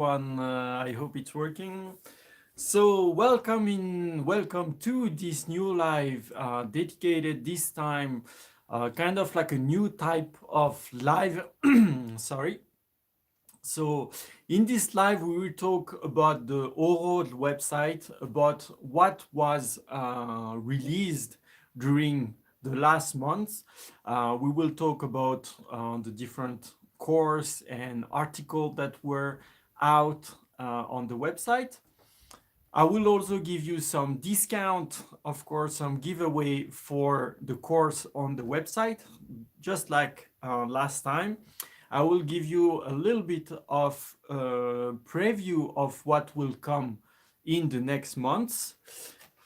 I hope it's working. Welcome to this new live dedicated this time, kind of like a new type of live. Sorry. So, in this live, we will talk about the Uuguul website, about what was released during the last months. We will talk about the different course and articles that were out on the website. I will also give you some discount, of course, some giveaway for the course on the website, just like last time. I will give you a little bit of preview of what will come in the next months.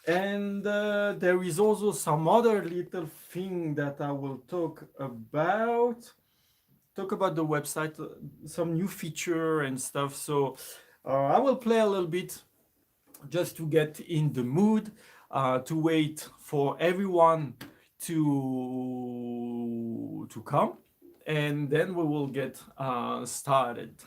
And there is also some other little thing that I will talk about. Talk about the website, some new feature and stuff. So I will play a little bit just to get in the mood, to wait for everyone to come, and then we will get started.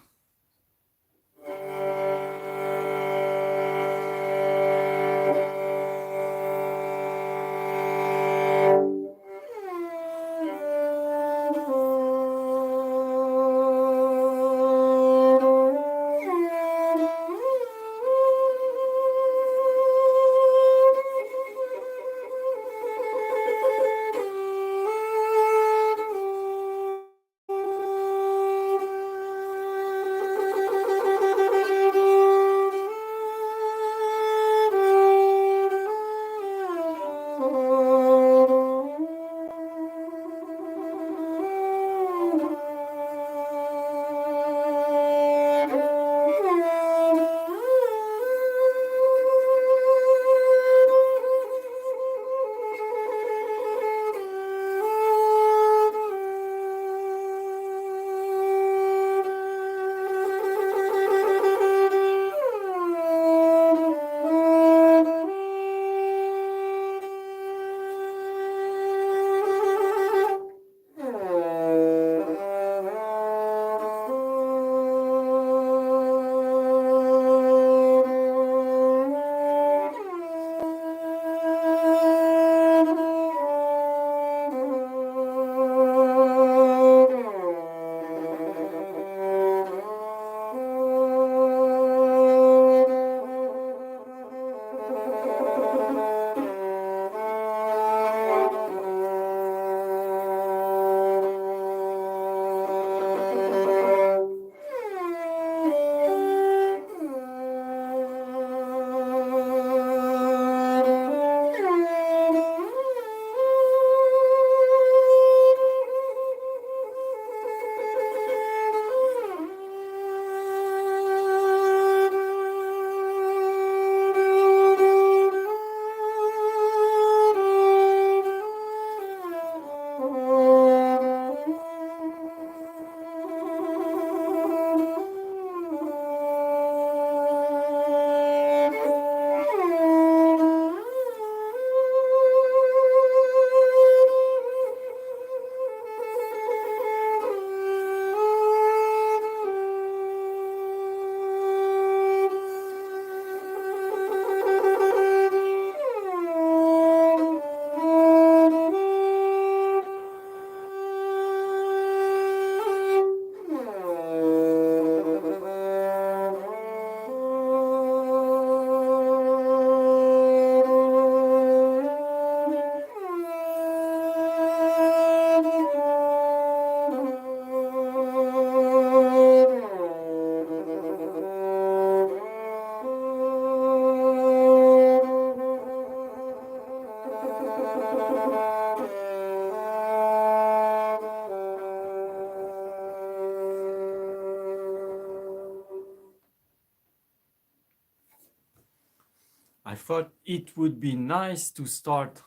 I thought it would be nice to start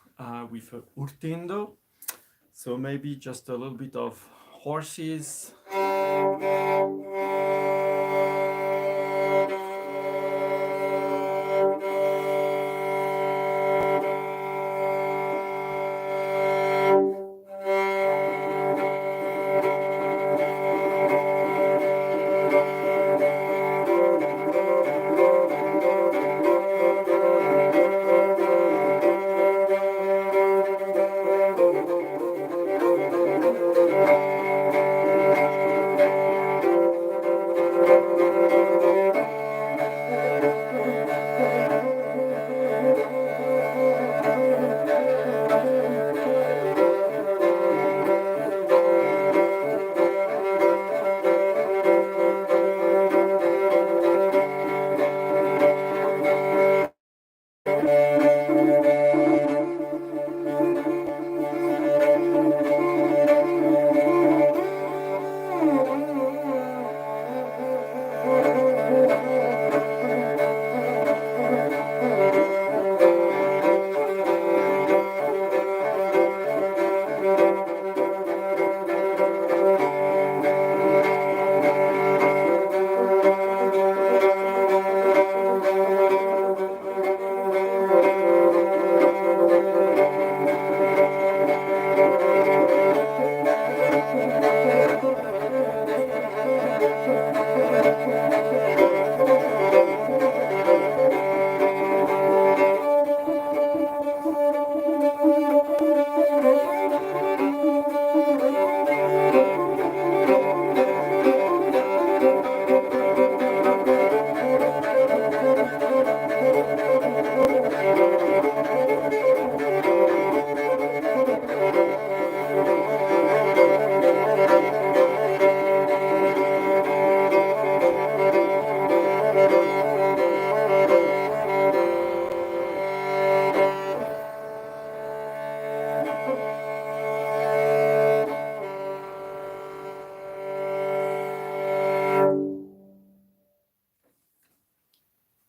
with a urtindo, so maybe just a little bit of horses.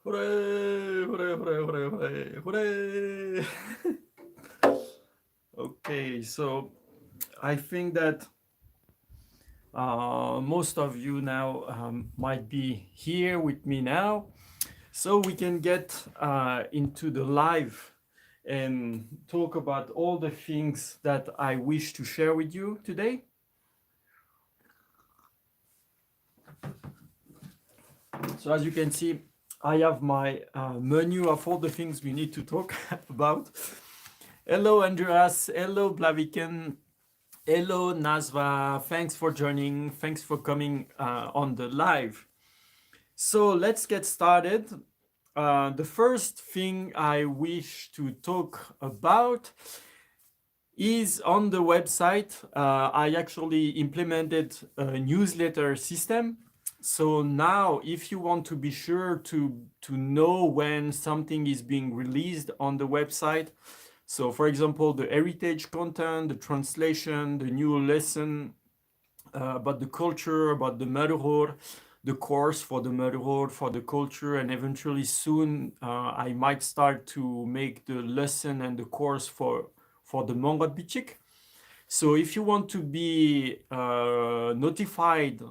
Hooray! Hooray! Hooray! Hooray! Hooray! Hooray! Okay, so I think that most of you now might be here with me now, so we can get into the live and talk about all the things that I wish to share with you today. So as you can see, I have my menu of all the things we need to talk about. Hello, Andreas. Hello, Blaviken. Hello, Nazva. Thanks for joining. Thanks for coming on the live. So let's get started. The first thing I wish to talk about is on the website. I actually implemented a newsletter system. So now if you want to be sure to know when something is being released on the website, so for example, the heritage content, the translation, the new lesson about the culture, about the Murhur, the course for the Murhur, for the culture, and eventually soon I might start to make the lesson and the course for the Mongol Bichik. So if you want to be notified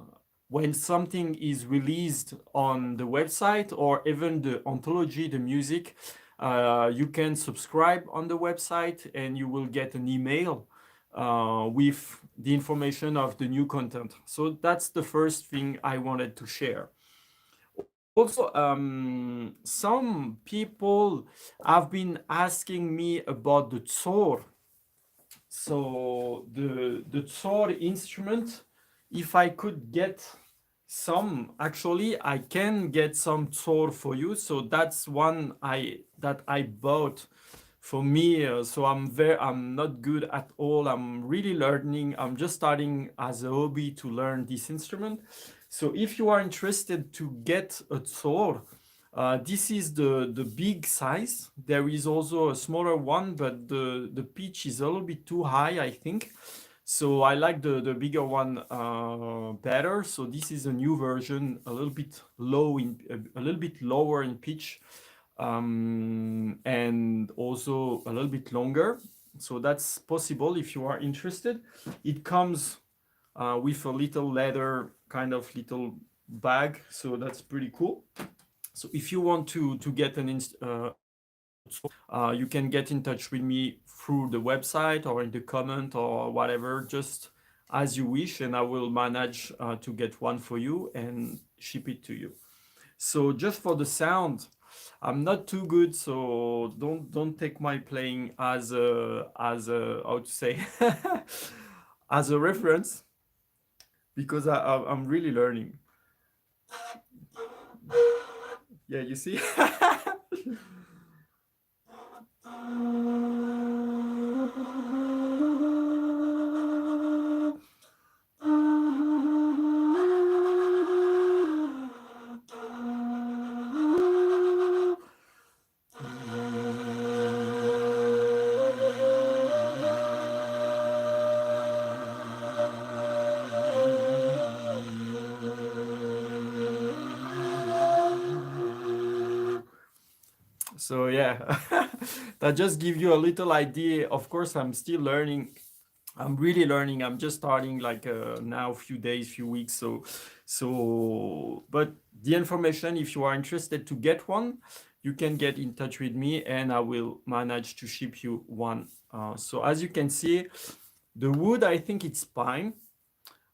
when something is released on the website or even the ontology, the music, you can subscribe on the website and you will get an email with the information of the new content. So that's the first thing I wanted to share. Also, some people have been asking me about the tzor. So the tzor instrument, if I could get some, actually I can get some tzor for you. So that's one that I bought for me. So I'm not good at all. I'm really learning. I'm just starting as a hobby to learn this instrument. So if you are interested to get a tzor, this is the big size. There is also a smaller one, but the pitch is a little bit too high, I think. So I like the bigger one better. So this is a new version, a little bit a little bit lower in pitch, and also a little bit longer. So that's possible if you are interested. It comes with a little leather kind of little bag, so that's pretty cool. So if you want to get you can get in touch with me through the website or in the comment or whatever, just as you wish, and I will manage to get one for you and ship it to you. So just for the sound, I'm not too good, so don't take my playing as a how to say as a reference, because I'm really learning. Yeah, you see. So yeah, that just give you a little idea. Of course, I'm still learning. I'm really learning. I'm just starting like now, few days, few weeks. But the information, if you are interested to get one, you can get in touch with me, and I will manage to ship you one. So as you can see, the wood, I think it's pine.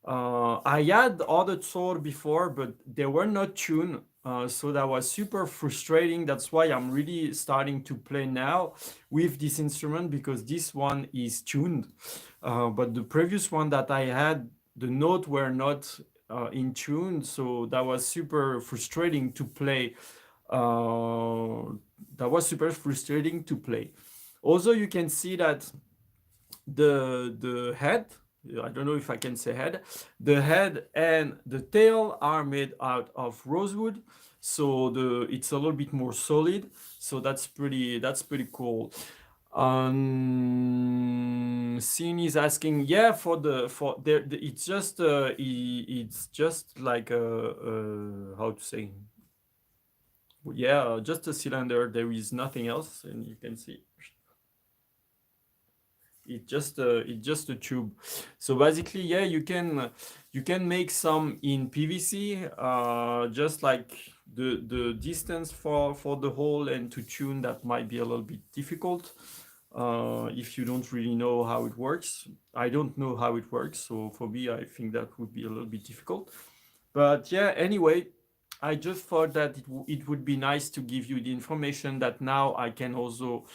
I had other tour before, but they were not tuned. So that was super frustrating. That's why I'm really starting to play now with this instrument, because this one is tuned. But the previous one that I had, the notes were not in tune. So that was super frustrating to play. That was super frustrating to play. Also, you can see that the head, I don't know if I can say head, the head and the tail are made out of rosewood, so it's a little bit more solid. So that's pretty cool. Scene is asking, yeah, it's just it's just like how to say, Yeah, just a cylinder. There is nothing else, and you can see it's just a tube. So basically, yeah, you can make some in PVC, just like the distance for the hole, and to tune that might be a little bit difficult if you don't really know how it works. I don't know how it works, so for me, I think that would be a little bit difficult. But yeah, anyway, I just thought that it would be nice to give you the information that now I can also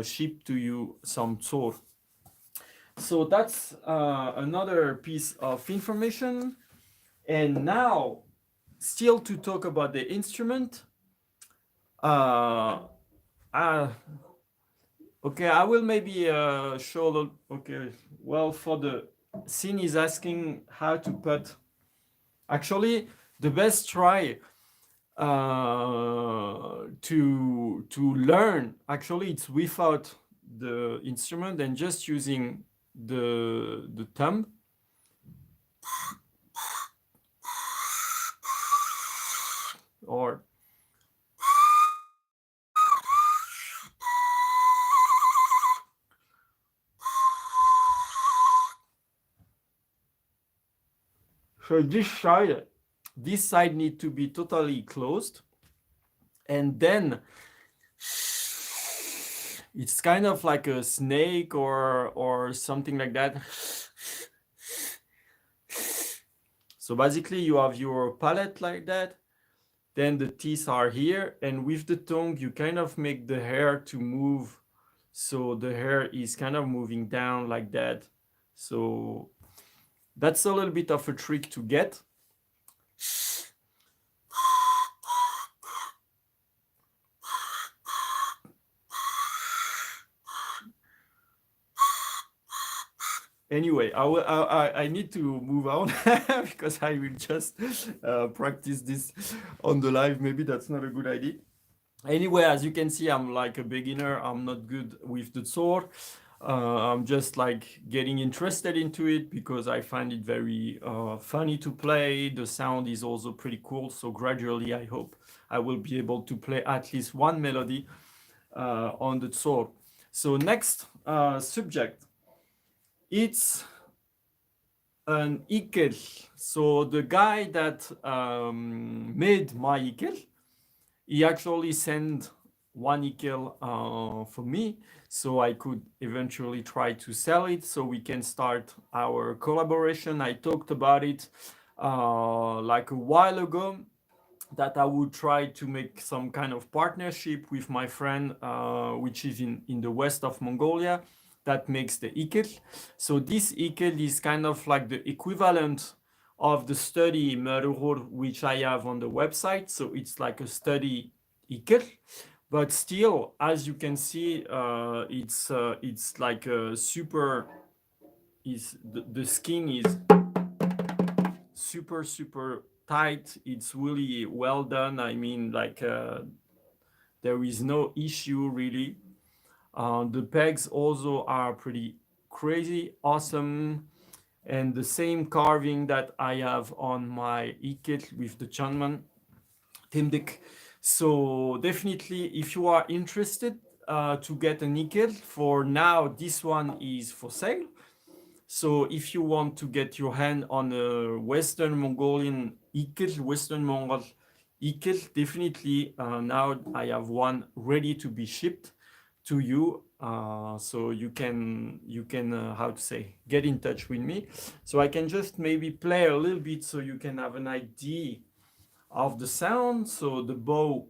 ship to you some tour. So that's another piece of information. And now, still to talk about the instrument. Uh, uh, okay, I will maybe show. Okay, well, for the scene is asking how to put. Actually, the best try to learn. Actually, it's without the instrument and just using the thumb. Or so this side need to be totally closed, and then it's kind of like a snake or something like that. So basically, you have your palate like that. Then the teeth are here, and with the tongue, you kind of make the hair to move. So the hair is kind of moving down like that. So that's a little bit of a trick to get. Anyway, I need to move on because I will just practice this on the live. Maybe that's not a good idea. Anyway, as you can see, I'm like a beginner. I'm not good with the sword. I'm just like getting interested into it because I find it very funny to play. The sound is also pretty cool. So gradually, I hope I will be able to play at least one melody on the sword. So next subject, it's an Uuguul. So the guy that made my Uuguul, he actually sent one Uuguul for me, so I could eventually try to sell it, so we can start our collaboration. I talked about it like a while ago, that I would try to make some kind of partnership with my friend, which is in the west of Mongolia, that makes the Uuguul. So this Uuguul is kind of like the equivalent of the study Morel, which I have on the website. So it's like a study Uuguul, but still, as you can see, it's like a super. Is the skin is super tight. It's really well done. I mean, like there is no issue really. The pegs also are pretty crazy awesome, and the same carving that I have on my Uuguul with the Chanman Timdik. So definitely, if you are interested to get an Uuguul, for now this one is for sale. So if you want to get your hand on a Western Mongolian Uuguul, Western Mongol Uuguul, definitely now I have one ready to be shipped to you. So you can how to say, get in touch with me. So I can just maybe play a little bit so you can have an idea of the sound. So the bow,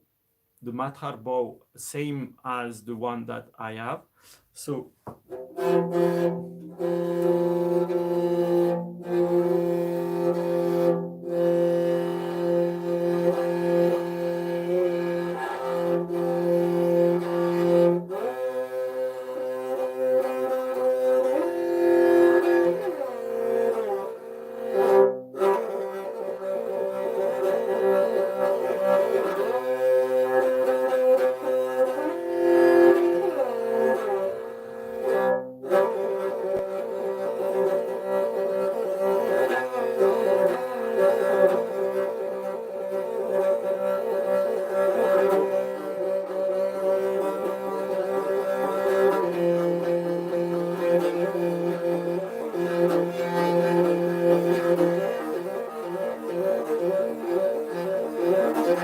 the Mathar bow, same as the one that I have. So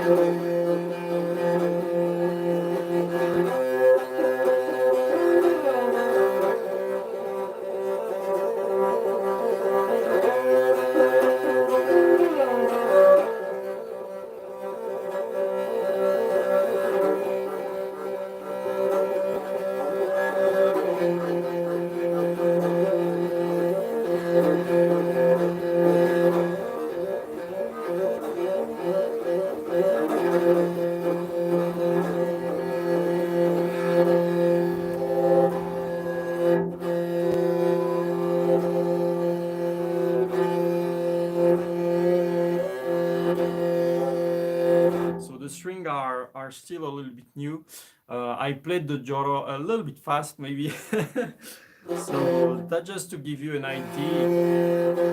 So the string are still a little bit new. I played the Joro a little bit fast, maybe. So that just to give you an idea.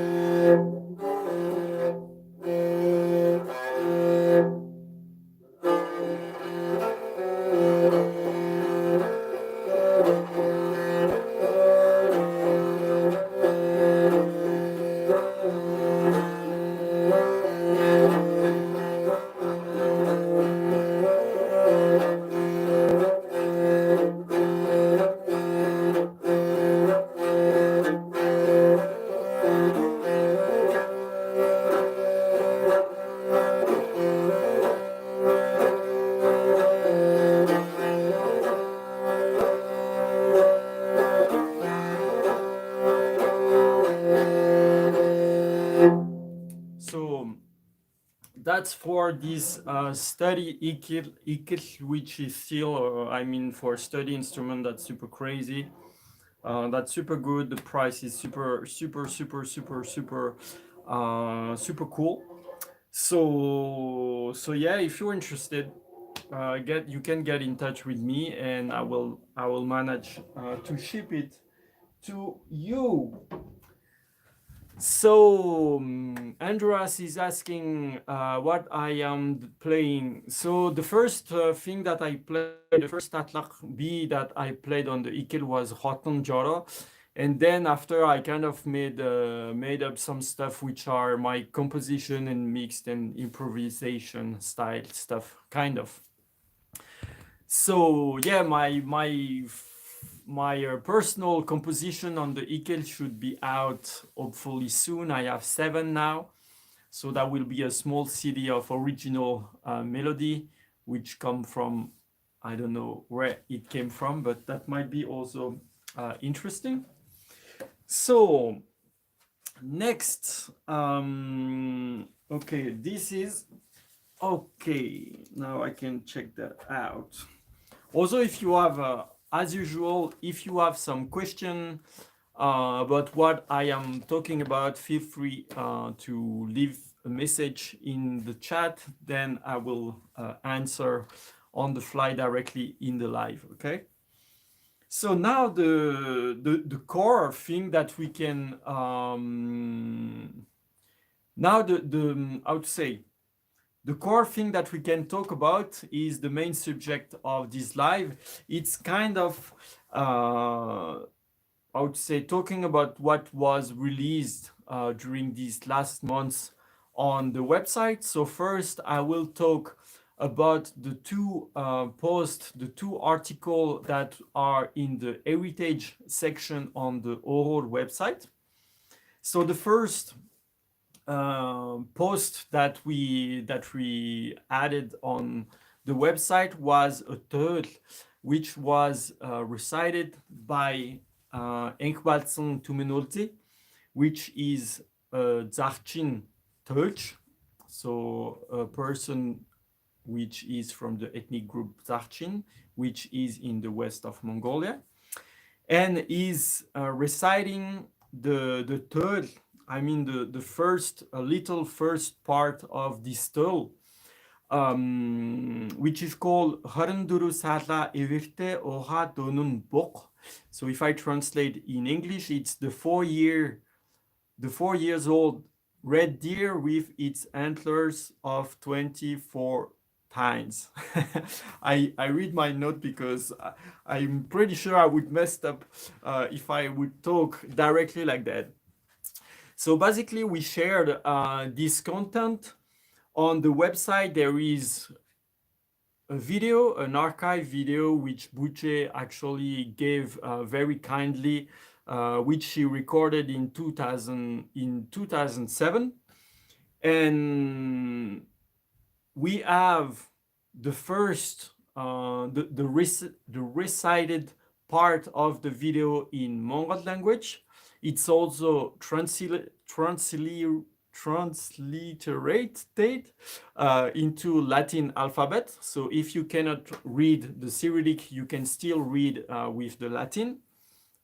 So that's for this study Ikil, which is still, I mean, for study instrument, that's super crazy. That's super good. The price is super cool. So yeah, if you're interested, you can get in touch with me, and I will manage to ship it to you. So Andreas is asking what I am playing. So the first thing that I played, the first Tatlak B that I played on the Ikil was Hoton Joro. And then after I kind of made up some stuff which are my composition and mixed and improvisation style stuff, kind of. So yeah, my personal composition on the Ikel should be out hopefully soon. I have 7 now, so that will be a small CD of original melody, which come from, I don't know where it came from, but that might be also interesting. So next, okay, this is okay. Now I can check that out. Also, if you have, as usual, if you have some question about what I am talking about, feel free to leave a message in the chat. Then I will answer on the fly directly in the live. Okay. So now the core thing that we can now the how to say, the core thing that we can talk about is the main subject of this live. It's kind of, I would say, talking about what was released during these last months on the website. So first, I will talk about the two posts, the two articles that are in the heritage section on the Uuguul website. So the first post that we added on the website was a third, which was recited by Enkbaltsen Tumenolti, which is Dzarchin Tulch, so a person which is from the ethnic group Dzarchin, which is in the west of Mongolia, and is reciting the third, I mean the first, a little first part of this tale, which is called Haranduru Sala Evirte Oha Donun Bok. So if I translate in English, it's the 4 years old red deer with its antlers of 24 tines. I read my note because I'm pretty sure I would mess up if I would talk directly like that. So basically, we shared this content On the website, there is a video, an archive video, which Buche actually gave very kindly, which she recorded in 2007. And we have the first, the recited part of the video in Mongol language. It's also transliterated into Latin alphabet. So if you cannot read the Cyrillic, you can still read with the Latin.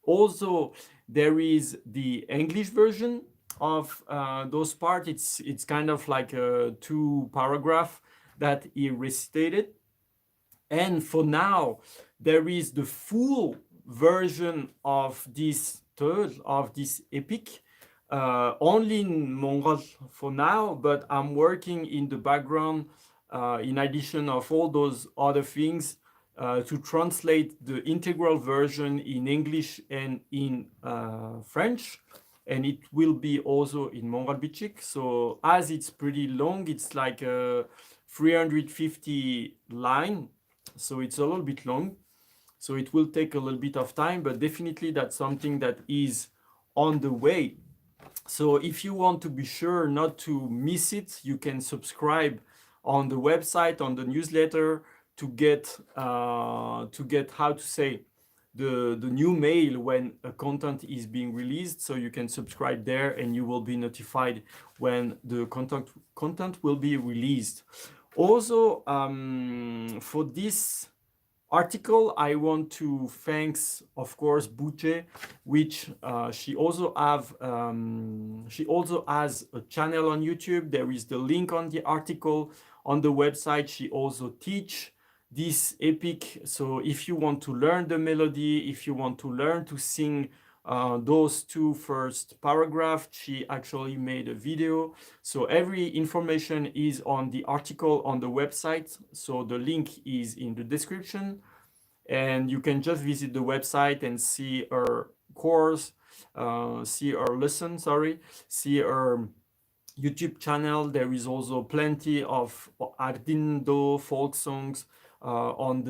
Also, there is the English version of those parts. It's kind of like a 2 paragraph that he recited. And for now, there is the full version of this third, of this epic, only in Mongol for now, but I'm working in the background, in addition of all those other things, to translate the integral version in English and in French. And it will be also in Mongol Bichik. So as it's pretty long, it's like a 350 line. So it's a little bit long. So it will take a little bit of time, but definitely that's something that is on the way. So if you want to be sure not to miss it, you can subscribe on the website, on the newsletter, to get how to say, the new mail when a content is being released. So you can subscribe there and you will be notified when the content will be released. Also, for this article, I want to thanks, of course, Buche, which she also has a channel on YouTube. There is the link on the article on the website. She also teach this epic. So if you want to learn the melody, if you want to learn to sing those 2 first paragraphs, she actually made a video. So every information is on the article on the website. So the link is in the description, and you can just visit the website and see her course, see her lesson, see her YouTube channel. There is also plenty of Ardindo folk songs on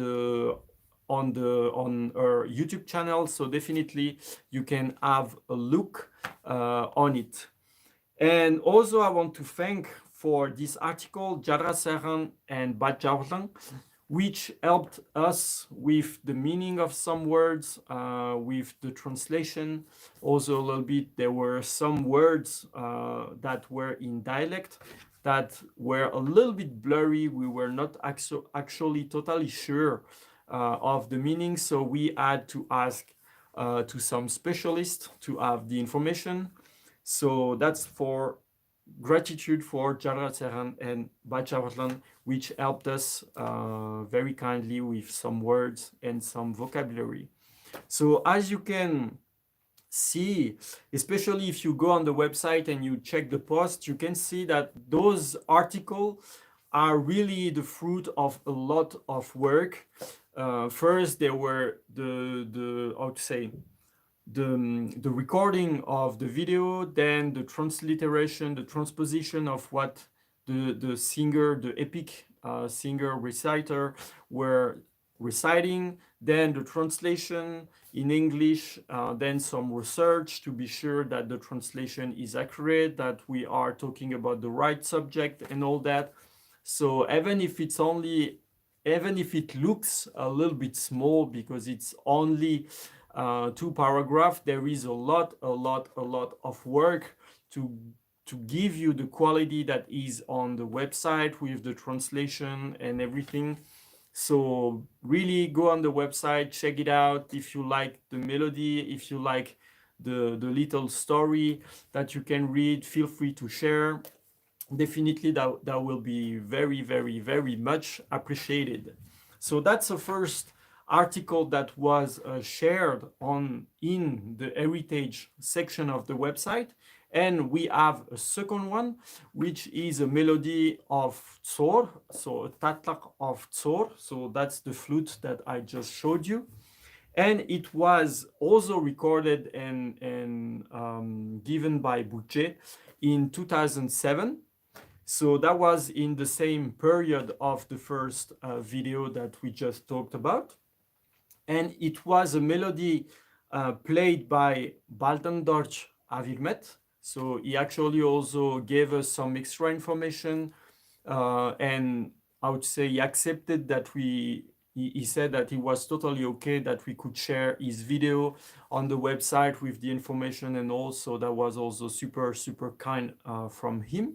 her YouTube channel. So definitely you can have a look on it. And also I want to thank for this article Jadra Serhan and Bajawlang, which helped us with the meaning of some words, with the translation. Also a little bit, there were some words that were in dialect that were a little bit blurry. We were not actually totally sure of the meaning, so we had to ask to some specialists to have the information. So that's for gratitude for Jara Serhan and Bacharlan, which helped us very kindly with some words and some vocabulary. So as you can see, especially if you go on the website and you check the post, you can see that those articles are really the fruit of a lot of work. First, there were the how to say, the recording of the video, then the transliteration, the transposition of what the singer, the epic singer reciter were reciting, then the translation in English, then some research to be sure that the translation is accurate, that we are talking about the right subject and all that. So even if it looks a little bit small because it's only 2 paragraphs, there is a lot of work to give you the quality that is on the website with the translation and everything. So really go on the website, check it out. If you like the melody, if you like the little story that you can read, feel free to share. Definitely that will be very much appreciated. So that's the first article that was shared in the heritage section of the website. And we have a second one, which is a melody of tsor, so a tatlak of tsor. So that's the flute that I just showed you. And it was also recorded and given by Buche in 2007. So that was in the same period of the first video that we just talked about. And it was a melody played by Baldendorch Avirmet. So he actually also gave us some extra information, and I would say he accepted that he said that it was totally okay that we could share his video on the website with the information and all. So that was also super, super kind from him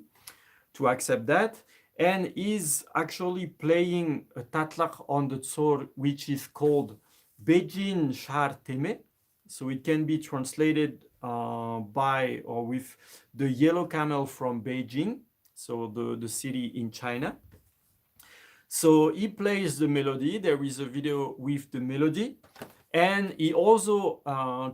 to accept that. And he's actually playing a tatlak on the tzor, which is called Beijing Shar Teme. So it can be translated by or with the yellow camel from Beijing, so the city in China. So he plays the melody. There is a video with the melody. And he also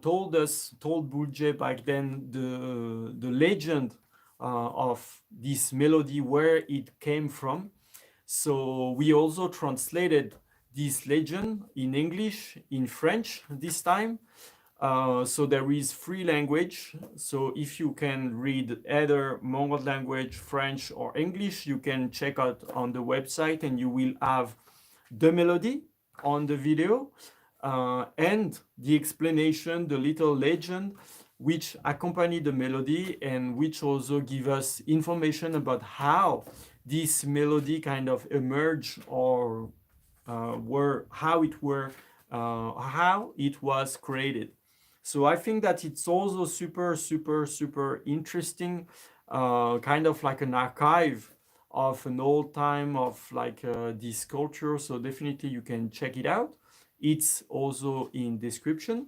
told Bulje back then, the legend of this melody, where it came from. So we also translated this legend in English, in French this time. So there is 3 language. So if you can read either Mongol language, French, or English, you can check out on the website and you will have the melody on the video and the explanation, the little legend which accompany the melody and which also give us information about how this melody kind of emerged or how it was created. So I think that it's also super, super, super interesting, kind of like an archive of an old time of like this culture. So definitely you can check it out. It's also in description.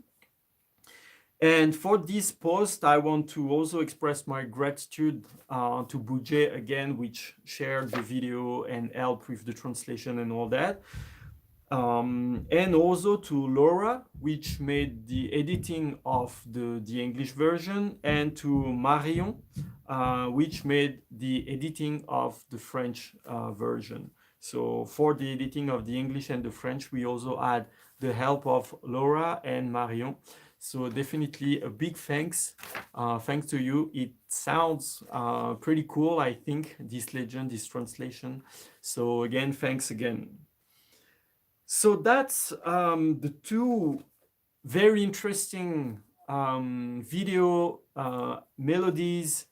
And for this post, I want to also express my gratitude to Buje again, which shared the video and helped with the translation and all that. And also to Laura, which made the editing of the English version, and to Marion, which made the editing of the French version. So for the editing of the English and the French, we also had the help of Laura and Marion. So definitely a big thanks to you. It sounds pretty cool, I think, this legend, this translation. So again, thanks again. So that's the 2 very interesting video melodies,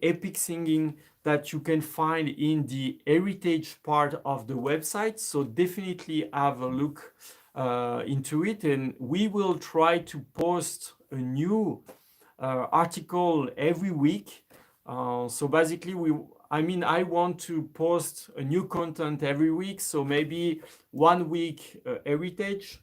epic singing that you can find in the heritage part of the website. So definitely have a look into it, and we will try to post a new article every week. So basically I want to post a new content every week. So maybe 1 week heritage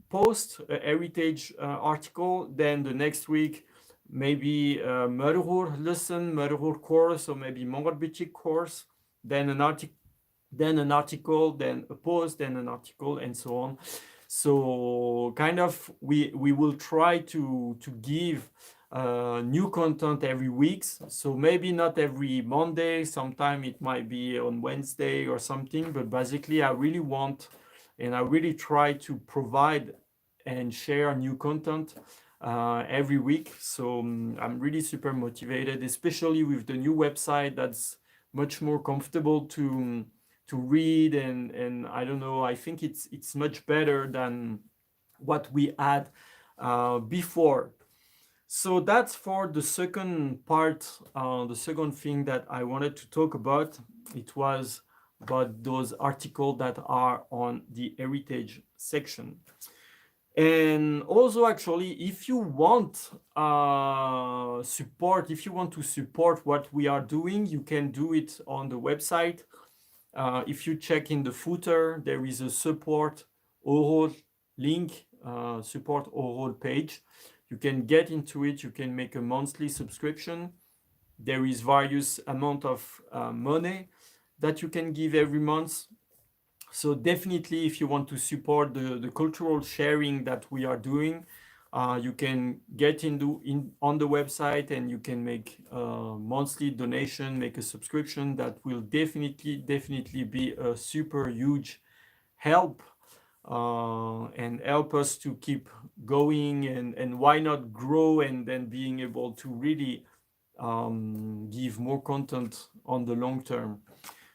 post, a heritage article, then the next week maybe Mörhur lesson, Mörhur course, or maybe Mongol Bichik course, then an article, then a post, then an article, and so on. So kind of we will try to give new content every week. So maybe not every Monday, sometime it might be on Wednesday or something, but basically I really want and I really try to provide and share new content every week. So I'm really super motivated, especially with the new website that's much more comfortable to read, and I don't know, I think it's much better than what we had before. So that's for the second part, the second thing that I wanted to talk about. It was about those articles that are on the heritage section. And also, actually, if you want support, if you want to support what we are doing, you can do it on the website. If you check in the footer, there is a support Uuguul link, support Uuguul page. You can get into it. You can make a monthly subscription. There is various amount of money that you can give every month. So definitely, if you want to support the cultural sharing that we are doing, you can get on the website and you can make a monthly donation, make a subscription. That will definitely be a super huge help and help us to keep going, and why not grow and then being able to really give more content on the long term.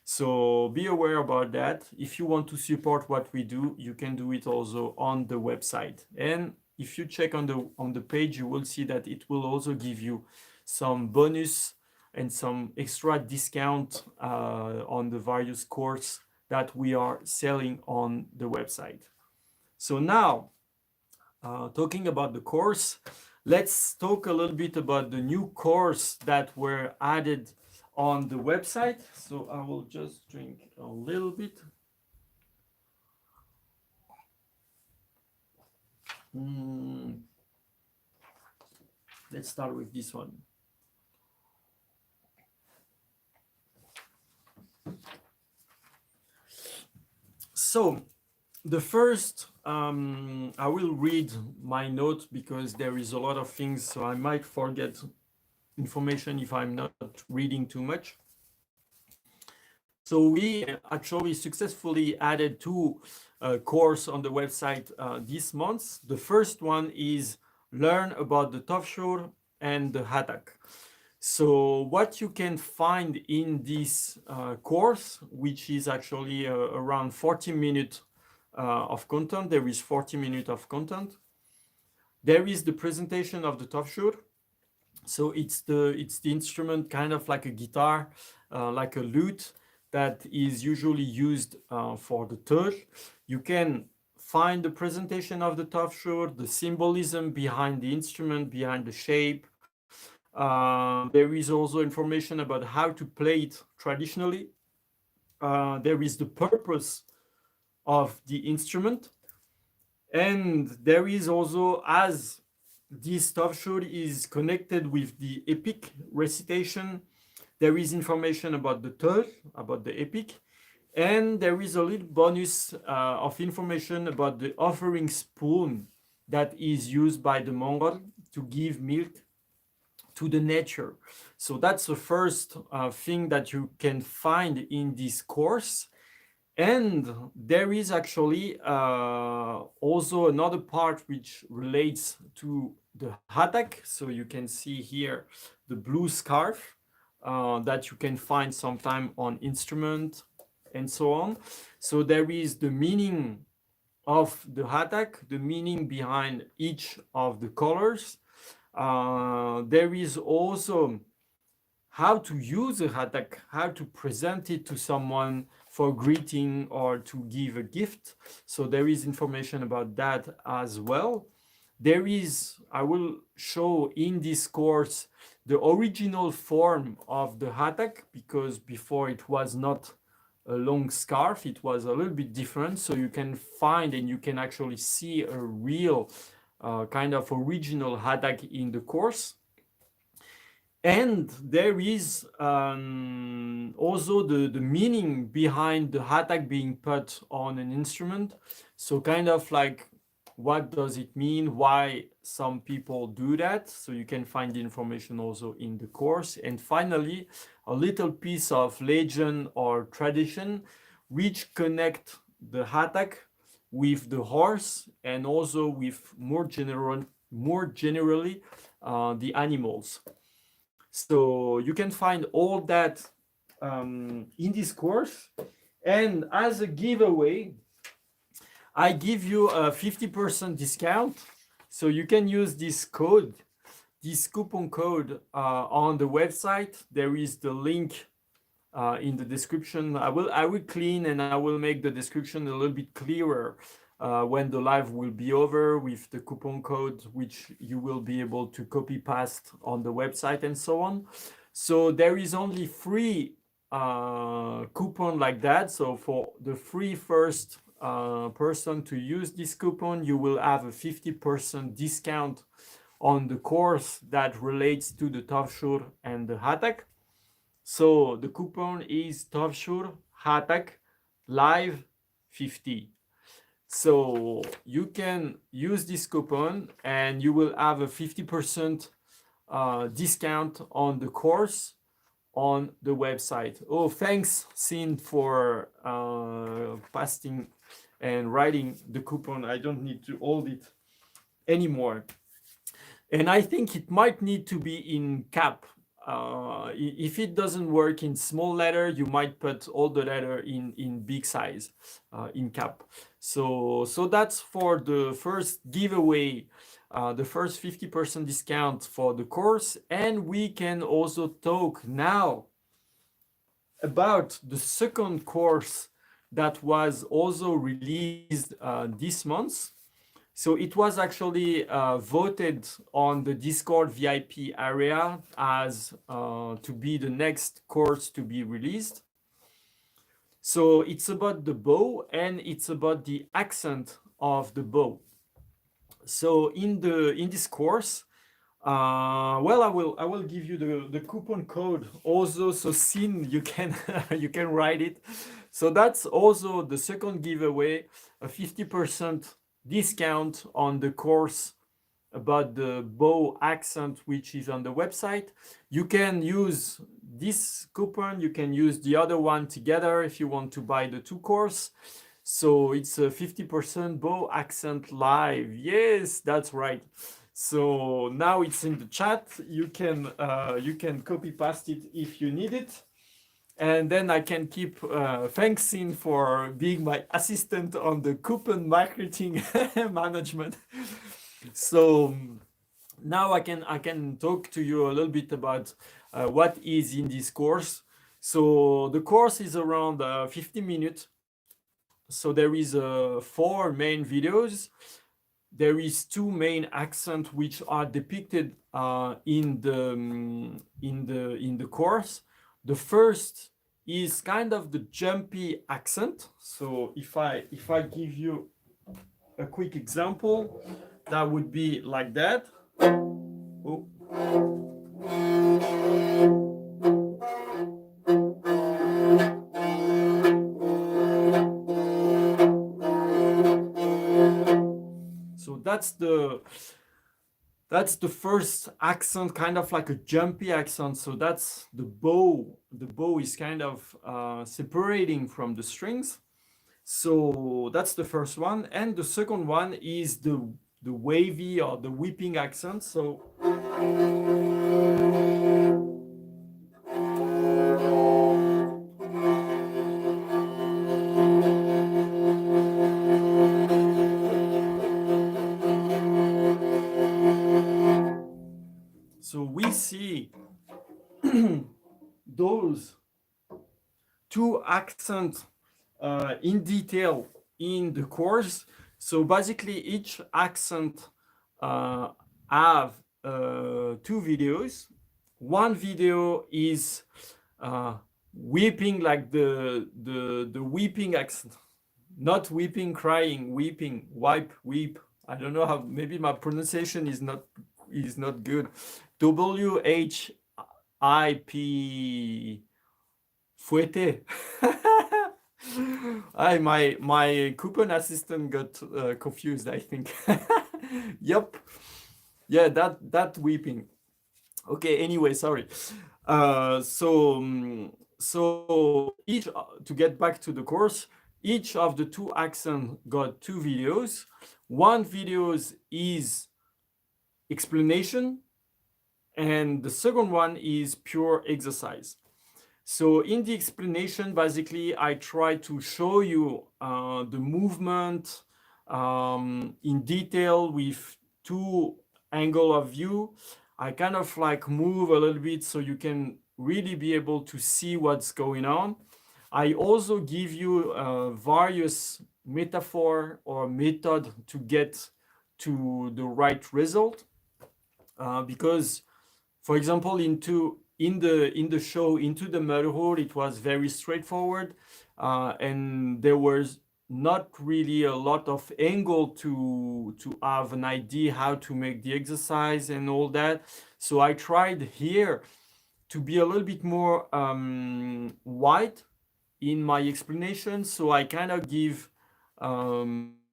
So be aware about that. If you want to support what we do, you can do it also on the website. And if you check on the page, you will see that it will also give you some bonus and some extra discount on the various courses that we are selling on the website. So now, talking about the course, let's talk a little bit about the new course that were added on the website. So I will just drink a little bit. Let's start with this one. So the first, I will read my note because there is a lot of things, so I might forget information if I'm not reading too much. So we actually successfully added two courses on the website this month. The first one is learn about the tofshur and the hatak. So what you can find in this course, which is actually around 40 minutes of content, there is 40 minutes of content. There is the presentation of the tofshur. So it's the instrument kind of like a guitar, like a lute that is usually used for the tur. You can find the presentation of the tofshur, the symbolism behind the instrument, behind the shape. There is also information about how to play it traditionally. There is the purpose of the instrument. And there is also, as this tofshur is connected with the epic recitation, there is information about the tur, about the epic, and there is a little bonus of information about the offering spoon that is used by the Mongol to give milk to the nature. So that's the first thing that you can find in this course. And there is actually also another part which relates to the hatak. So you can see here the blue scarf that you can find sometime on instrument and so on. So there is the meaning of the hatak, the meaning behind each of the colors. There is also how to use a hatak, how to present it to someone for greeting or to give a gift. So there is information about that as well. There is, I will show in this course the original form of the hatak, because before it was not a long scarf, it was a little bit different. So you can find and you can actually see a real kind of original hatak in the course. And there is also the meaning behind the hatak being put on an instrument. So kind of like, what does it mean? Why some people do that? So you can find the information also in the course. And finally, a little piece of legend or tradition which connect the hatak with the horse and also with more generally the animals. So you can find all that in this course. And as a giveaway, I give you a 50% discount. So you can use this code, this coupon code on the website. There is the link in the description. I will clean and I will make the description a little bit clearer when the live will be over with the coupon code, which you will be able to copy paste on the website and so on. So there is only 3 coupon like that. So for the first person to use this coupon, you will have a 50% discount on the course that relates to the tofshur and the hatak. So the coupon is tofshur hatak live 50. So you can use this coupon and you will have a 50% discount on the course on the website. Oh, thanks, Sin, for pasting and writing the coupon. I don't need to hold it anymore. And I think it might need to be in cap if it doesn't work in small letter, you might put all the letter in big size, in cap. So that's for the first giveaway, the first 50% discount for the course. And we can also talk now about the second course that was also released this month. So it was actually voted on the Discord VIP area as to be the next course to be released. So it's about the bow, and it's about the accent of the bow. So in this course, well, I will give you the coupon code also, so Sin, you can you can write it. So that's also the second giveaway, a 50% discount on the course about the bow accent, which is on the website. You can use this coupon, you can use the other one together if you want to buy the two course. So it's a 50% bow accent live. Yes, that's right. So now it's in the chat. You can copy paste it if you need it, and then I can keep thanks Sin for being my assistant on the coupon marketing management. So now I can talk to you a little bit about what is in this course. So the course is around 50 minutes. So there is 4 main videos. There is 2 main accents which are depicted in the course. The first is kind of the jumpy accent. So if I give you a quick example, that would be like that. Oh. So that's the first accent, kind of like a jumpy accent. So that's the bow. The bow is kind of separating from the strings. So that's the first one. And the second one is the wavy or the whipping accent. So we see those 2 accents in detail in the course. So basically each accent have 2 videos. One video is weeping, like the weeping accent, not weeping, crying, weeping, wipe, weep. I don't know how, maybe my pronunciation is not good. WHIP, fouette. My coupon assistant got confused, I think. Yep. Yeah, that weeping. Okay, anyway, sorry. So each, to get back to the course, each of the 2 accents got 2 videos. One video is explanation, and the second one is pure exercise. So in the explanation, basically, I try to show you the movement in detail with 2 angle of view. I kind of like move a little bit so you can really be able to see what's going on. I also give you various metaphor or method to get to the right result, because, for example, in the show Into the Mud Hole, it was very straightforward, and there was not really a lot of angle to have an idea how to make the exercise and all that. So I tried here to be a little bit more wide in my explanation. So I kind of give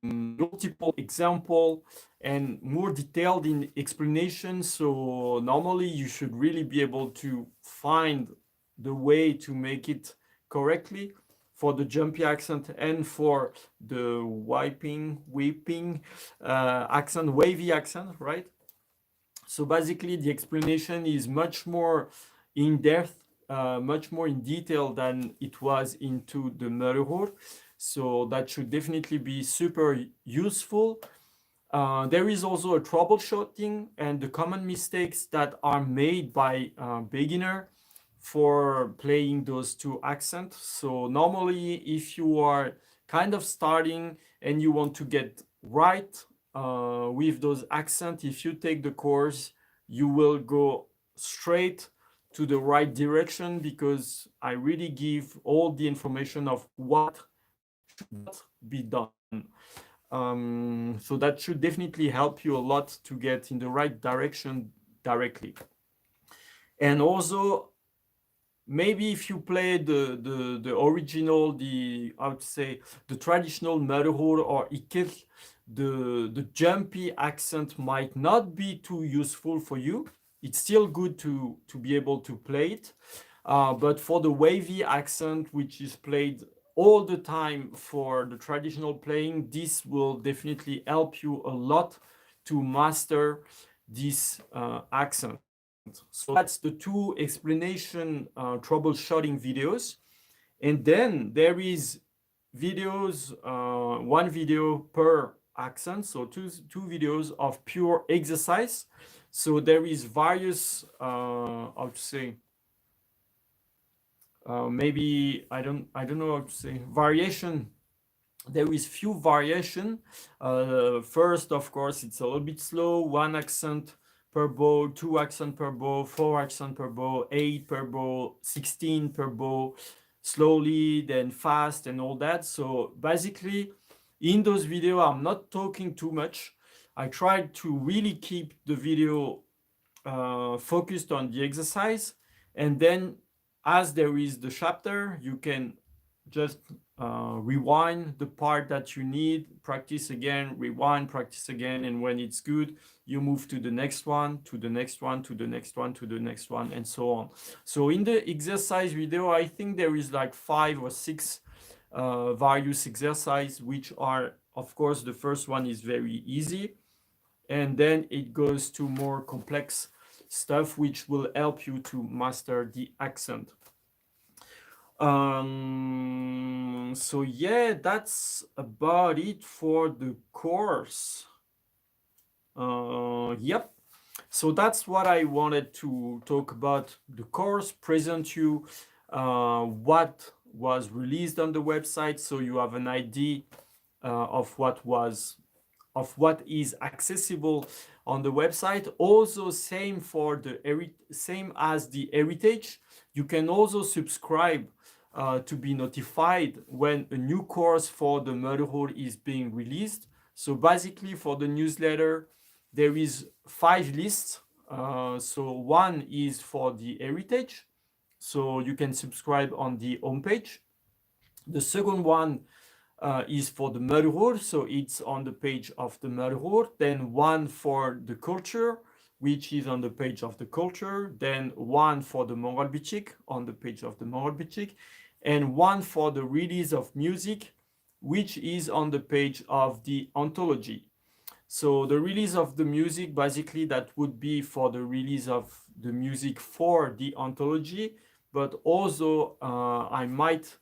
multiple example and more detailed in explanation. So normally you should really be able to find the way to make it correctly for the jumpy accent and for the weeping accent, wavy accent, right? So basically the explanation is much more in depth, much more in detail than it was into the Morel. So that should definitely be super useful. There is also a troubleshooting and the common mistakes that are made by beginner for playing those two accents. So normally, if you are kind of starting and you want to get right with those accents, if you take the course, you will go straight to the right direction because I really give all the information of what should not be done. So that should definitely help you a lot to get in the right direction directly. And also, maybe if you play the original, the I would say the traditional Morel or Ikil, the jumpy accent might not be too useful for you. It's still good to be able to play it, but for the wavy accent, which is played all the time for the traditional playing, this will definitely help you a lot to master this accent. So that's the two explanation troubleshooting videos. And then there is videos, one video per accent, so two videos of pure exercise. So there is various, how to say, maybe I don't know how to say variation. There is few variation. First, of course, it's a little bit slow. One accent per bow, two accent per bow, four accent per bow, eight per bow, 16 per bow. Slowly, then fast, and all that. So basically, in those videos, I'm not talking too much. I tried to really keep the video focused on the exercise, and then as there is the chapter, you can just rewind the part that you need, practice again, rewind, practice again, and when it's good, you move to the next one, to the next one, to the next one, to the next one, and so on. So in the exercise video, I think there is like 5 or 6 various exercise, which are, of course, the first one is very easy, and then it goes to more complex stuff which will help you to master the accent. So yeah, that's about it for the course. Yep. So that's what I wanted to talk about the course, present you what was released on the website, so you have an idea of what is accessible on the website. Also, same for the same as the heritage. You can also subscribe to be notified when a new course for the Morel is being released. So basically, for the newsletter, there is 5 lists. So one is for the heritage, so you can subscribe on the homepage. The second one is for the Morel, so it's on the page of the Morel. Then one for the culture, which is on the page of the culture. Then one for the Mongol Bichik on the page of the Mongol Bichik, and one for the release of music, which is on the page of the anthology. So the release of the music, basically, that would be for the release of the music for the anthology, but also I might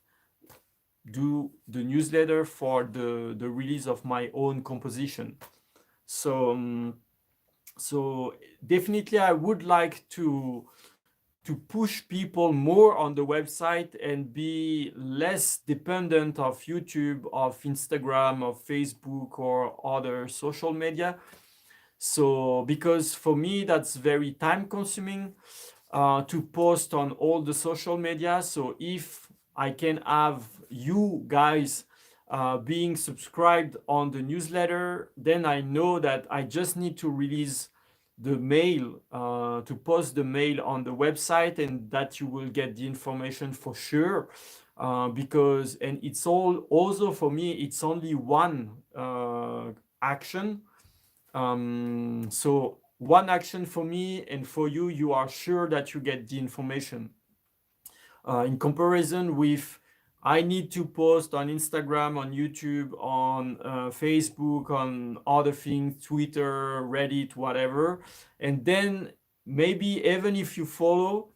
do the newsletter for the release of my own composition. So definitely I would like to push people more on the website and be less dependent of YouTube, of Instagram, of Facebook, or other social media. So because for me that's very time consuming to post on all the social media. So if I can have you guys being subscribed on the newsletter, then I know that I just need to release the mail, to post the mail on the website, and that you will get the information for sure. Because, and it's all also for me, it's only one action. So one action for me, and for you, you are sure that you get the information. In comparison with, I need to post on Instagram, on YouTube, on Facebook, on other things, Twitter, Reddit, whatever. And then maybe even if you follow,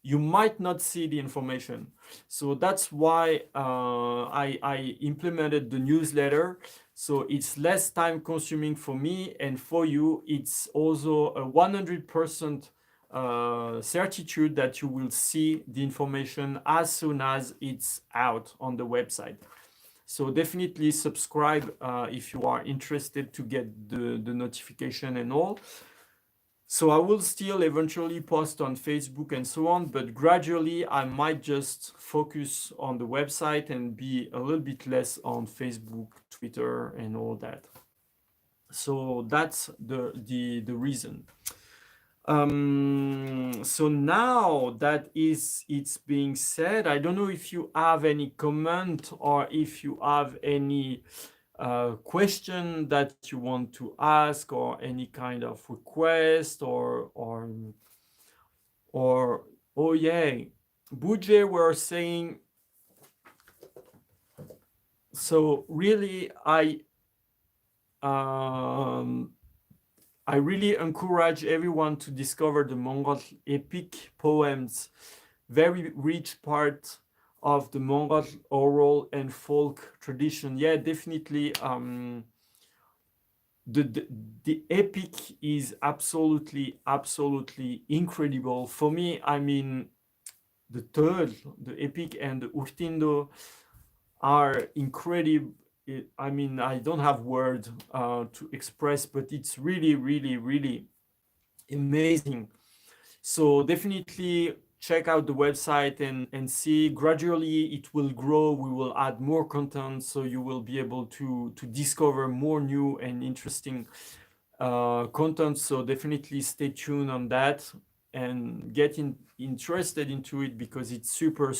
you might not see the information. So that's why I implemented the newsletter. So it's less time consuming for me, and for you, it's also a 100% certitude that you will see the information as soon as it's out on the website. So definitely subscribe if you are interested to get the notification and all. So I will still eventually post on Facebook and so on, but gradually I might just focus on the website and be a little bit less on Facebook, Twitter, and all that. So that's the reason. So now that it's being said, I don't know if you have any comment or if you have any question that you want to ask, or any kind of request, or oh yeah, Buje were saying. So really, um, I really encourage everyone to discover the Mongol epic poems, very rich part of the Mongol oral and folk tradition. Yeah, definitely. The epic is absolutely incredible. For me, I mean, the third, the epic, and the Urtindo are incredible. I mean, I don't have words to express, but it's really amazing. So definitely check out the website and see. Gradually it will grow. We will add more content, so you will be able to discover more new and interesting content. So definitely stay tuned on that and get interested into it, because it's super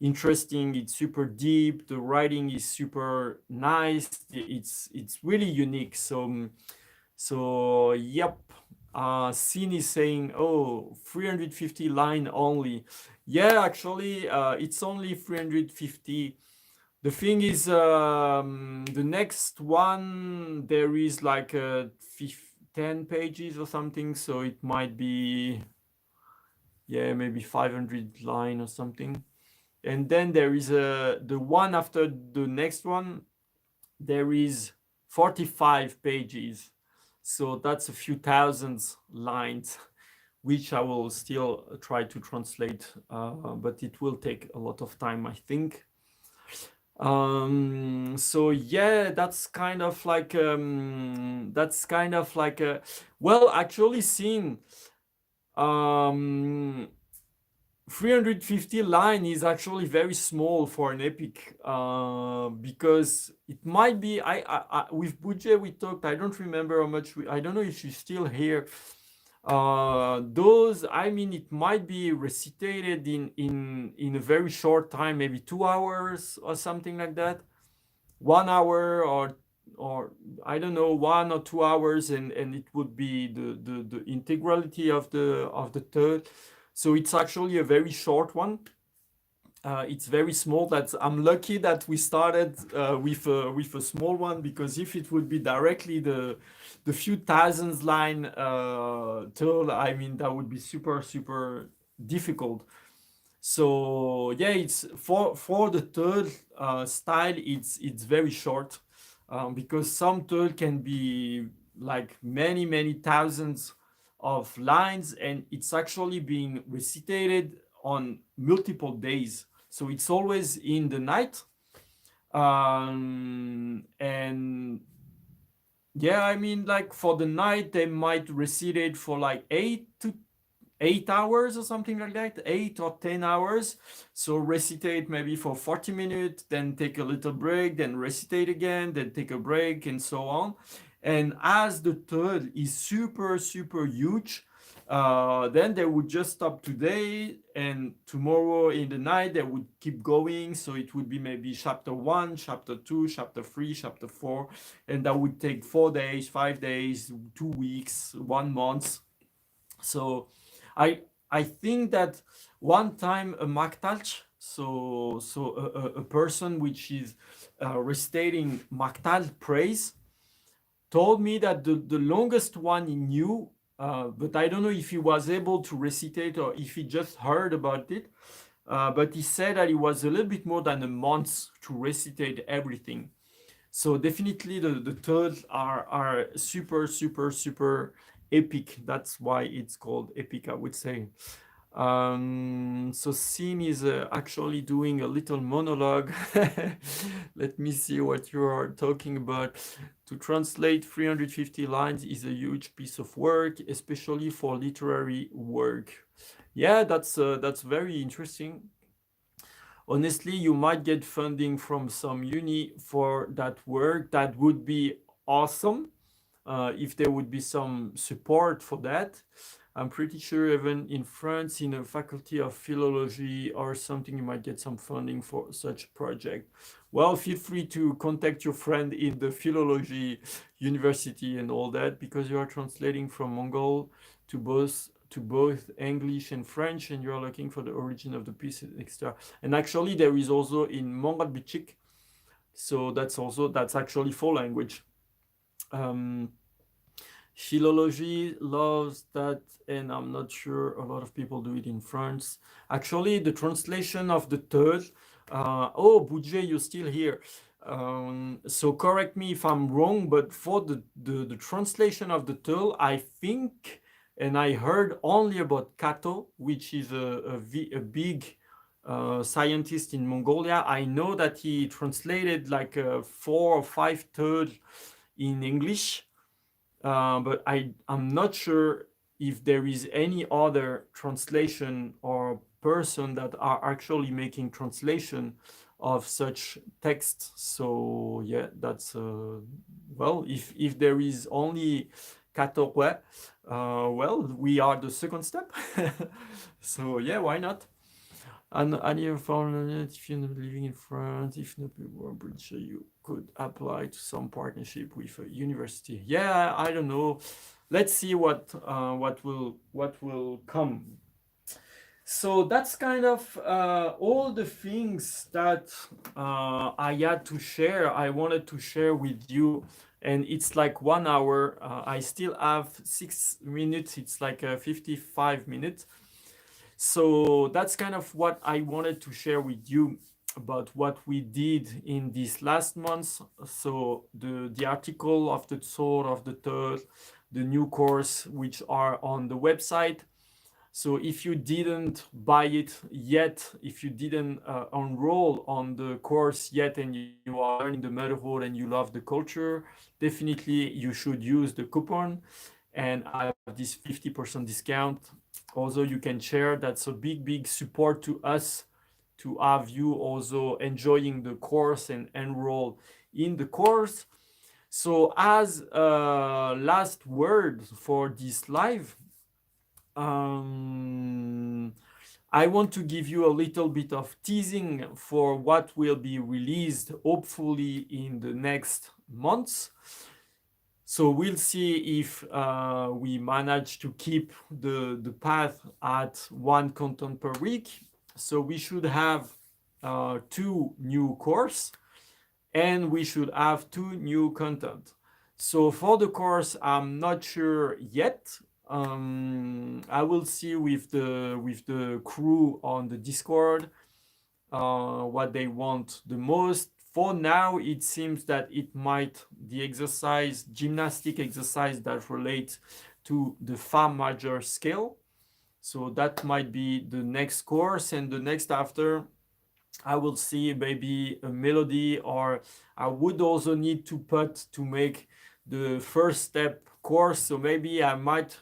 interesting. It's super deep. The writing is super nice. It's really unique. So yep. Sin is saying, oh, 350 line only. Yeah, actually, it's only 350. The thing is, the next one, there is like 10 pages or something, so it might be, yeah, maybe 500 line or something. And then there is the one after the next one, there is 45 pages. So that's a few thousands lines, which I will still try to translate, but it will take a lot of time, I think. So yeah, that's kind of like a, well, actually, seeing 350 line is actually very small for an epic, because it might be, with Budget we talked, I don't remember how much I don't know if she's still here. Those, I mean, it might be recitated in a very short time, maybe 2 hours or something like that, 1 hour, or I don't know, 1 or 2 hours, and it would be the integrality of the third. So it's actually a very short one. It's very small. That I'm lucky that we started with a small one, because if it would be directly the few thousands line total, I mean, that would be super difficult. So yeah, it's for the third style, it's very short, because some third can be like many thousands of lines, and it's actually being recitated on multiple days. So it's always in the night, and yeah, I mean, like for the night they might recite it for like 8 hours or something like that, 8 or 10 hours. So recitate maybe for 40 minutes, then take a little break, then recitate again, then take a break, and so on. And as the third is super huge, then they would just stop today, and tomorrow in the night they would keep going. So it would be maybe chapter 1, chapter 2, chapter 3, chapter 4, and that would take 4 days, 5 days, 2 weeks, 1 month. So I think that one time a Maktalch, so a person which is restating Maktal praise, told me that the longest one he knew but I don't know if he was able to recitate or if he just heard about it. But he said that it was a little bit more than a month to recitate everything. So definitely the thirds are super super super epic. That's why it's called epic, I would say. So Sim is actually doing a little monologue. Let me see what you are talking about. To translate 350 lines is a huge piece of work, especially for literary work. Yeah, that's very interesting. Honestly, you might get funding from some uni for that work. That would be awesome if there would be some support for that. I'm pretty sure even in France, in a faculty of philology or something, you might get some funding for such project. Well, feel free to contact your friend in the philology university and all that, because you are translating from Mongol to both English and French, and you are looking for the origin of the piece, etc. And actually, there is also in Mongol Bichik, so that's actually four language. Um, Philology loves that, and I'm not sure a lot of people do it in France. Actually, the translation of the third. Oh, Budget, you're still here. So correct me if I'm wrong, but for the translation of the third, I think, and I heard only about Kato, which is a big scientist in Mongolia. I know that he translated like 4 or 5 thirds in English, but I'm not sure if there is any other translation or person that are actually making translation of such text. So yeah, that's well, if there is only Katorwe, well, we are the second step. So yeah, why not? And you found that if you're not living in France, if not people are British, you could apply to some partnership with a university. Yeah, I don't know. Let's see what will come. So that's kind of all the things that I had to share. I wanted to share with you, and it's like 1 hour. I still have 6 minutes. It's like 55 minutes. So that's kind of what I wanted to share with you about what we did in these last months. So the article of the sword of the third, the new course which are on the website. So if you didn't buy it yet, if you didn't enroll on the course yet, and you are learning the motherhood and you love the culture, definitely you should use the coupon. And I have this 50% discount. Also, you can share. That's a big support to us to have you also enjoying the course and enroll in the course. So as a last word for this live, um, I want to give you a little bit of teasing for what will be released hopefully in the next months. So we'll see if we manage to keep the path at one content per week. So we should have 2 new course, and we should have 2 new content. So for the course, I'm not sure yet. I will see with the crew on the Discord what they want the most. For now, it seems that it might the exercise, gymnastic exercise that relates to the Fa major scale. So that might be the next course, and the next after I will see maybe a melody, or I would also need to put to make the first step course. So maybe I might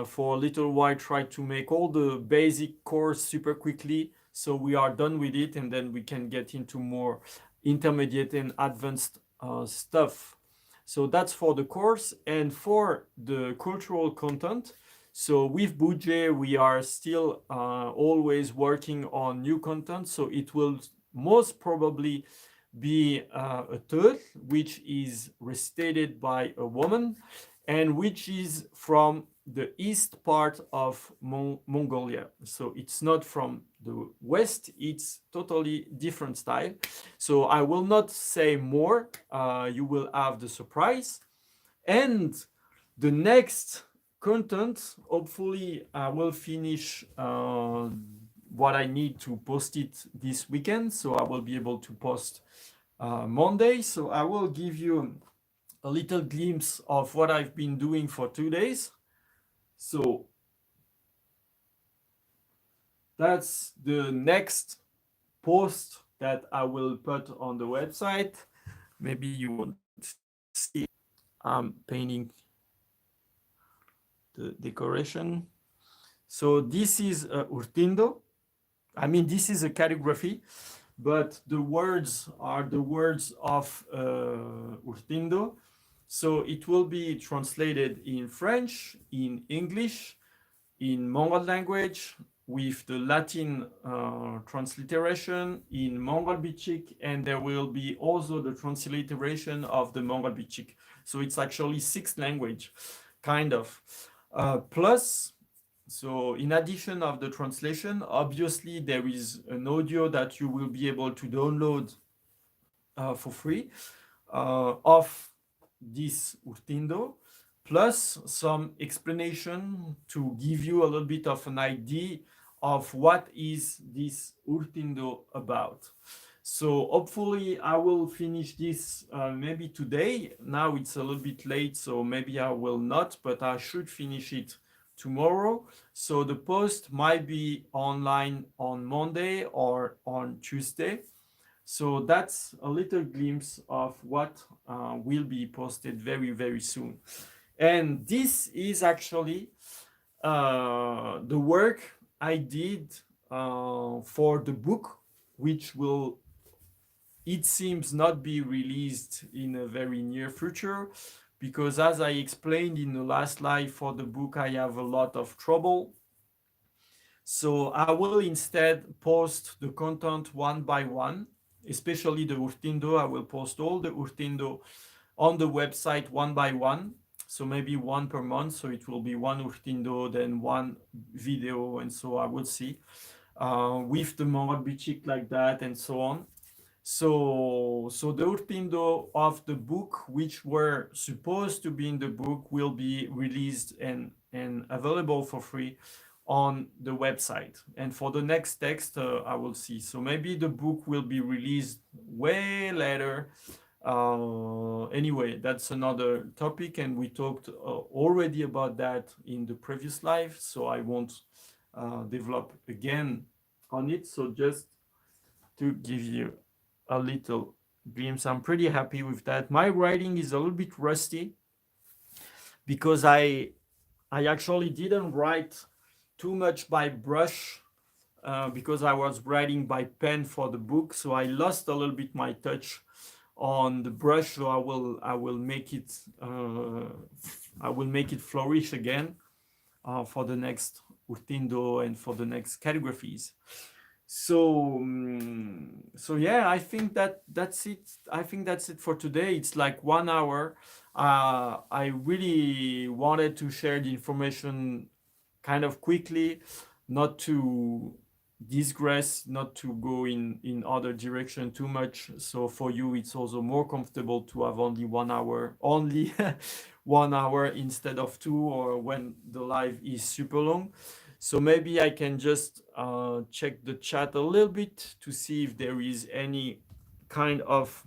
for a little while try to make all the basic course super quickly, so we are done with it, and then we can get into more intermediate and advanced stuff. So that's for the course. And for the cultural content, so with Budget, we are still always working on new content. So it will most probably be a third, which is restated by a woman, and which is from the east part of Mongolia. So it's not from the west, it's totally different style. So I will not say more, you will have the surprise. And the next content, hopefully I will finish what I need to post it this weekend, so I will be able to post Monday. So I will give you a little glimpse of what I've been doing for 2 days. So that's the next post that I will put on the website. Maybe you won't see I'm painting the decoration. So this is Urtindo. I mean, this is a calligraphy, but the words are the words of Urtindo. So it will be translated in French, in English, in Mongol language, with the Latin transliteration in Mongol Bichik, and there will be also the transliteration of the Mongol Bichik. So it's actually 6 language, kind of. Plus, so in addition of the translation, obviously there is an audio that you will be able to download for free of this Urtindo, plus some explanation to give you a little bit of an idea of what is this Urtindo about. So hopefully I will finish this maybe today. Now it's a little bit late, so maybe I will not, but I should finish it tomorrow. So the post might be online on Monday or on Tuesday. So that's a little glimpse of what will be posted very, very soon. And this is actually the work I did for the book, which will, it seems, not be released in a very near future, because as I explained in the last live for the book, I have a lot of trouble. So I will instead post the content one by one, especially the Urtindo. I will post all the Urtindo on the website one by one. So maybe one per month. So it will be one Urtindo, then one video, and so I will see with the Mongol Bichik like that, and so on. So the Urtindo of the book, which were supposed to be in the book, will be released and available for free on the website. And for the next text, I will see. So maybe the book will be released way later. Anyway, that's another topic, and we talked already about that in the previous live, so I won't develop again on it. So just to give you a little glimpse, I'm pretty happy with that. My writing is a little bit rusty because I actually didn't write too much by brush because I was writing by pen for the book, so I lost a little bit my touch on the brush. So I will make it flourish again for the next Urtindo and for the next calligraphies. So yeah, I think that's it. I think that's it for today. It's like 1 hour. I really wanted to share the information kind of quickly, not to digress, not to go in other direction too much. So for you, it's also more comfortable to have only 1 hour, only 1 hour instead of 2, or when the live is super long. So maybe I can just check the chat a little bit to see if there is any kind of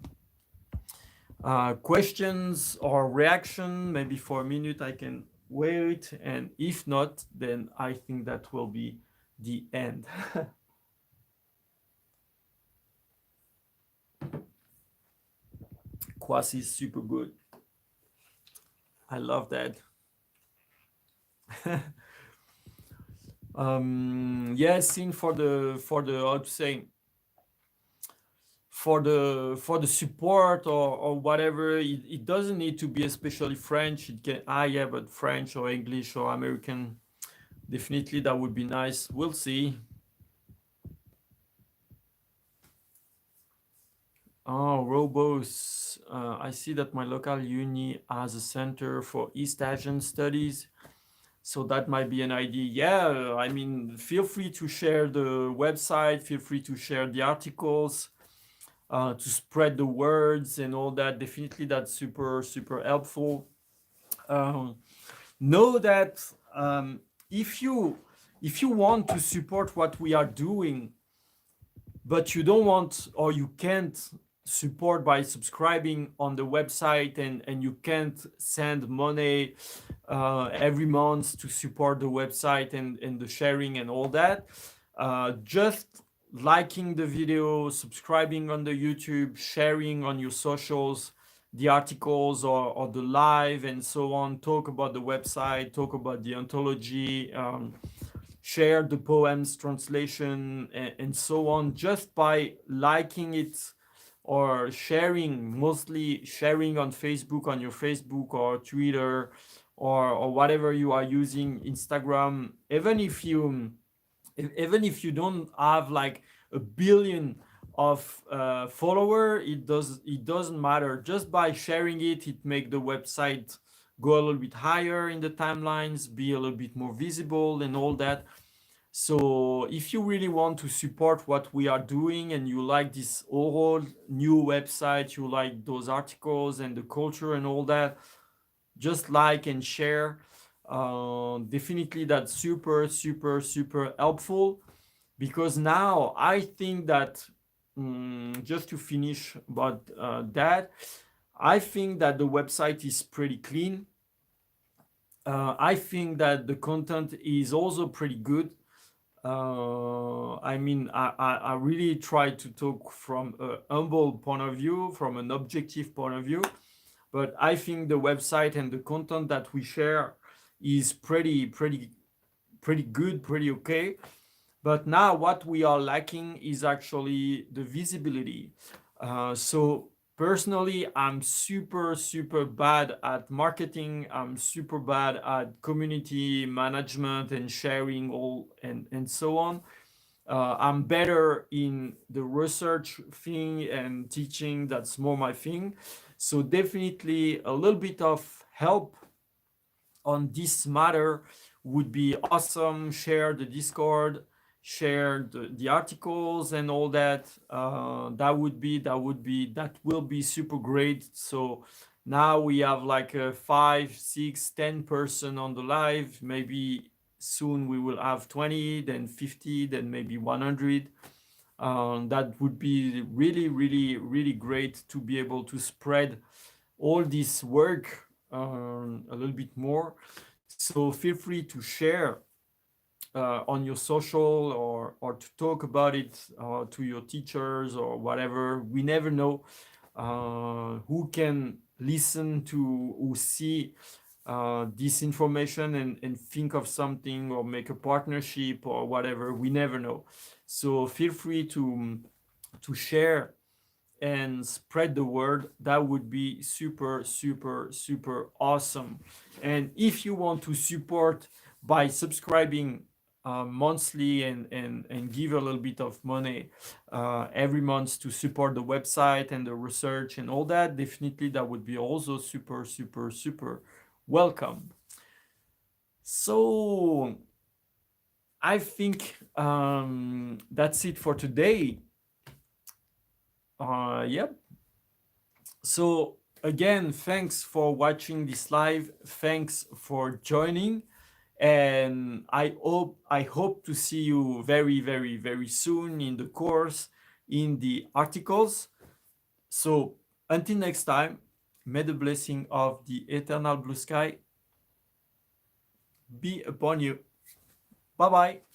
questions or reaction. Maybe for a minute I can wait, and if not, then I think that will be the end. Quasi is super good. I love that. Yeah, scene for the how to say, for the support or whatever. It doesn't need to be especially French. It can yeah, but French or English or American, definitely that would be nice. We'll see. Oh, Robos. I see that my local uni has a center for East Asian studies. So that might be an idea. Yeah, I mean, feel free to share the website, feel free to share the articles, to spread the words and all that. Definitely that's super, super helpful. know that if you want to support what we are doing, but you don't want or you can't support by subscribing on the website, and you can't send money every month to support the website and the sharing and all that, just liking the video, subscribing on the YouTube, sharing on your socials the articles or the live and so on, talk about the website, talk about the anthology, share the poems translation and so on, just by liking it or sharing, mostly sharing on Facebook, on your Facebook or Twitter, or whatever you are using, Instagram. Even if you don't have like a billion of follower, it doesn't matter. Just by sharing it, it make the website go a little bit higher in the timelines, be a little bit more visible and all that. So if you really want to support what we are doing and you like this overall new website, you like those articles and the culture and all that, just like and share. Definitely that's super, super, super helpful, because now I think that, just to finish about that, I think that the website is pretty clean. I think that the content is also pretty good. I mean, I really try to talk from a humble point of view, from an objective point of view, but I think the website and the content that we share is pretty good, pretty okay. But now what we are lacking is actually the visibility. So personally, I'm super, super bad at marketing. I'm super bad at community management and sharing all and so on. I'm better in the research thing and teaching. That's more my thing. So definitely a little bit of help on this matter would be awesome. Share the Discord, share the articles and all that. That will be super great. So now we have like a 5, 6, 10 person on the live. Maybe soon we will have 20, then 50, then maybe 100. That would be really, really, really great to be able to spread all this work a little bit more. So feel free to share on your social, or to talk about it to your teachers or whatever. We never know who can listen to, who see this information and think of something or make a partnership or whatever. We never know. So feel free to share and spread the word. That would be super, super, super awesome. And if you want to support by subscribing monthly and give a little bit of money every month to support the website and the research and all that, definitely that would be also super, super, super welcome. So I think that's it for today. Yep. So again, thanks for watching this live. Thanks for joining. And I hope to see you very, very, very soon in the course, in the articles. So until next time, may the blessing of the eternal blue sky be upon you. Bye bye.